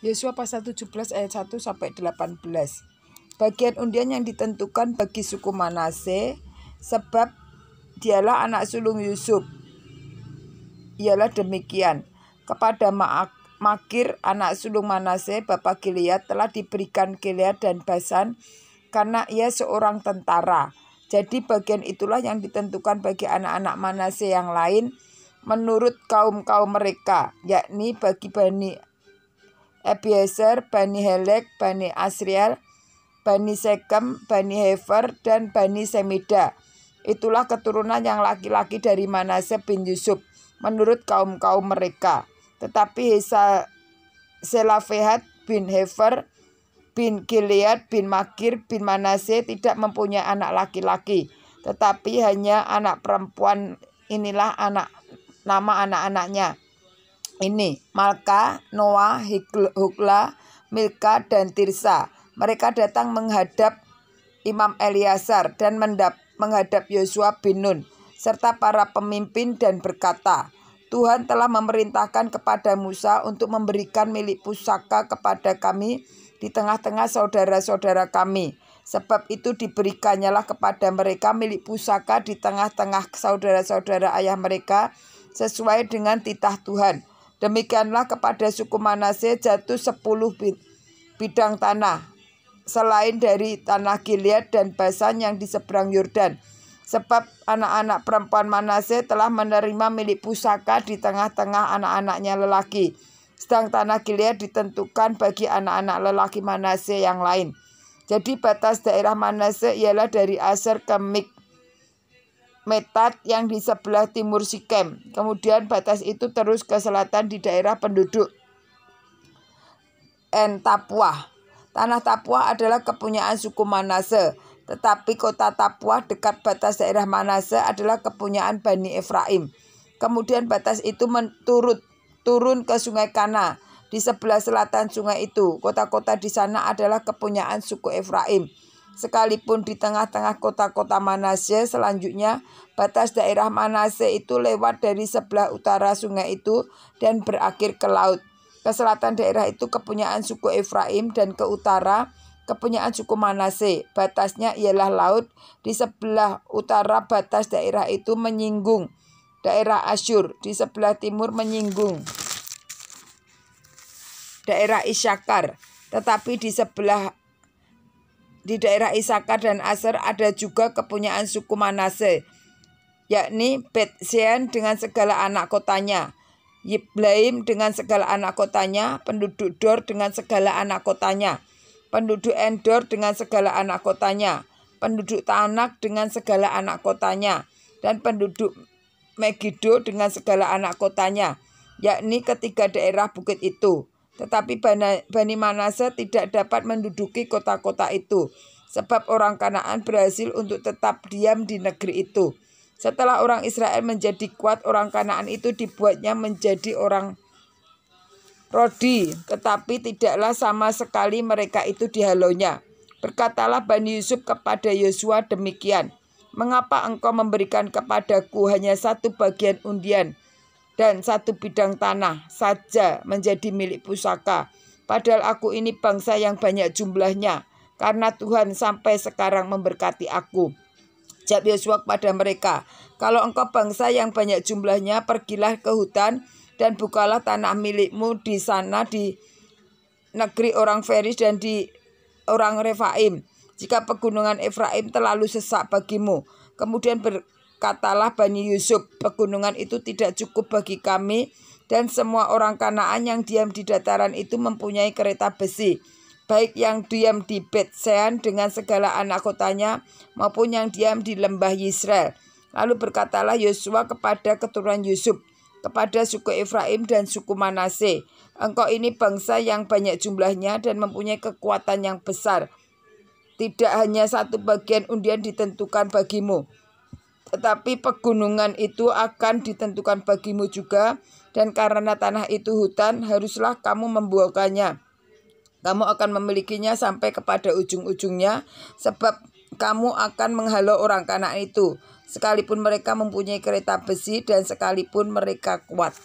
Yosua pasal 17 ayat 1 sampai 18. Bagian undian yang ditentukan bagi suku Manase sebab dialah anak sulung Yusuf. Ialah demikian. Kepada Makir anak sulung Manase bapa Gilead telah diberikan Gilead dan Basan karena ia seorang tentara. Jadi bagian itulah yang ditentukan bagi anak-anak Manase yang lain menurut kaum-kaum mereka, yakni bagi Bani Abiezer, Bani Helek, Bani Asriel, Bani Sekem, Bani Hefer, dan Bani Semida. Itulah keturunan yang laki-laki dari Manase bin Yusuf menurut kaum-kaum mereka. Tetapi Selafehat bin Hefer bin Gilead bin Makir bin Manase tidak mempunyai anak laki-laki, tetapi hanya anak perempuan. Inilah nama anak-anaknya. Ini Malka, Noah, Hugla, Milka, dan Tirsa. Mereka datang menghadap Imam Eliasar dan menghadap Yosua bin Nun serta para pemimpin dan berkata, Tuhan telah memerintahkan kepada Musa untuk memberikan milik pusaka kepada kami di tengah-tengah saudara-saudara kami. Sebab itu diberikannya kepada mereka milik pusaka di tengah-tengah saudara-saudara ayah mereka sesuai dengan titah Tuhan. Demikianlah kepada suku Manase jatuh 10 bidang tanah selain dari tanah Gilead dan Basan yang di seberang Yordan. Sebab anak-anak perempuan Manase telah menerima milik pusaka di tengah-tengah anak-anaknya lelaki. Sedang tanah Gilead ditentukan bagi anak-anak lelaki Manase yang lain. Jadi batas daerah Manase ialah dari Aser ke Metat yang di sebelah timur Sikem. Kemudian batas itu terus ke selatan di daerah penduduk En-Tapuah. Tanah Tapuah adalah kepunyaan suku Manase, tetapi kota Tapuah dekat batas daerah Manase adalah kepunyaan Bani Efraim. Kemudian batas itu turun ke Sungai Kana. Di sebelah selatan sungai itu, kota-kota di sana adalah kepunyaan suku Efraim. Sekalipun di tengah-tengah kota-kota Manase, selanjutnya batas daerah Manase itu lewat dari sebelah utara sungai itu dan berakhir ke laut. Ke selatan daerah itu kepunyaan suku Efraim dan ke utara kepunyaan suku Manase. Batasnya ialah laut. Di sebelah utara batas daerah itu menyinggung daerah Asyur. Di sebelah timur menyinggung daerah Isakar. Tetapi di daerah Isakar dan Aser ada juga kepunyaan suku Manase, yakni Bet-Sean dengan segala anak kotanya, Yiblaim dengan segala anak kotanya, penduduk Dor dengan segala anak kotanya, penduduk Endor dengan segala anak kotanya, penduduk Tanak dengan segala anak kotanya, dan penduduk Megido dengan segala anak kotanya, yakni ketiga daerah bukit itu. Tetapi Bani Manase tidak dapat menduduki kota-kota itu, sebab orang Kanaan berhasil untuk tetap diam di negeri itu. Setelah orang Israel menjadi kuat, orang Kanaan itu dibuatnya menjadi orang Rodi, tetapi tidaklah sama sekali mereka itu dihalaunya. Berkatalah Bani Yusuf kepada Yosua demikian, mengapa engkau memberikan kepadaku hanya satu bagian undian dan satu bidang tanah saja menjadi milik pusaka, padahal aku ini bangsa yang banyak jumlahnya, karena Tuhan sampai sekarang memberkati aku. Jawab Yosua kepada mereka, kalau engkau bangsa yang banyak jumlahnya, pergilah ke hutan dan bukalah tanah milikmu di sana di negeri orang Feris dan di orang Refaim, jika pegunungan Efraim terlalu sesak bagimu. Kemudian katalah Bani Yusuf, pegunungan itu tidak cukup bagi kami, dan semua orang Kanaan yang diam di dataran itu mempunyai kereta besi, baik yang diam di Bet-Sean dengan segala anak kotanya, maupun yang diam di lembah Yisrael. Lalu berkatalah Yosua kepada keturunan Yusuf, kepada suku Efraim dan suku Manase, engkau ini bangsa yang banyak jumlahnya dan mempunyai kekuatan yang besar. Tidak hanya satu bagian undian ditentukan bagimu, tetapi pegunungan itu akan ditentukan bagimu juga, dan karena tanah itu hutan, haruslah kamu membuahkannya. Kamu akan memilikinya sampai kepada ujung-ujungnya, sebab kamu akan menghalau orang Kanaan itu, sekalipun mereka mempunyai kereta besi dan sekalipun mereka kuat.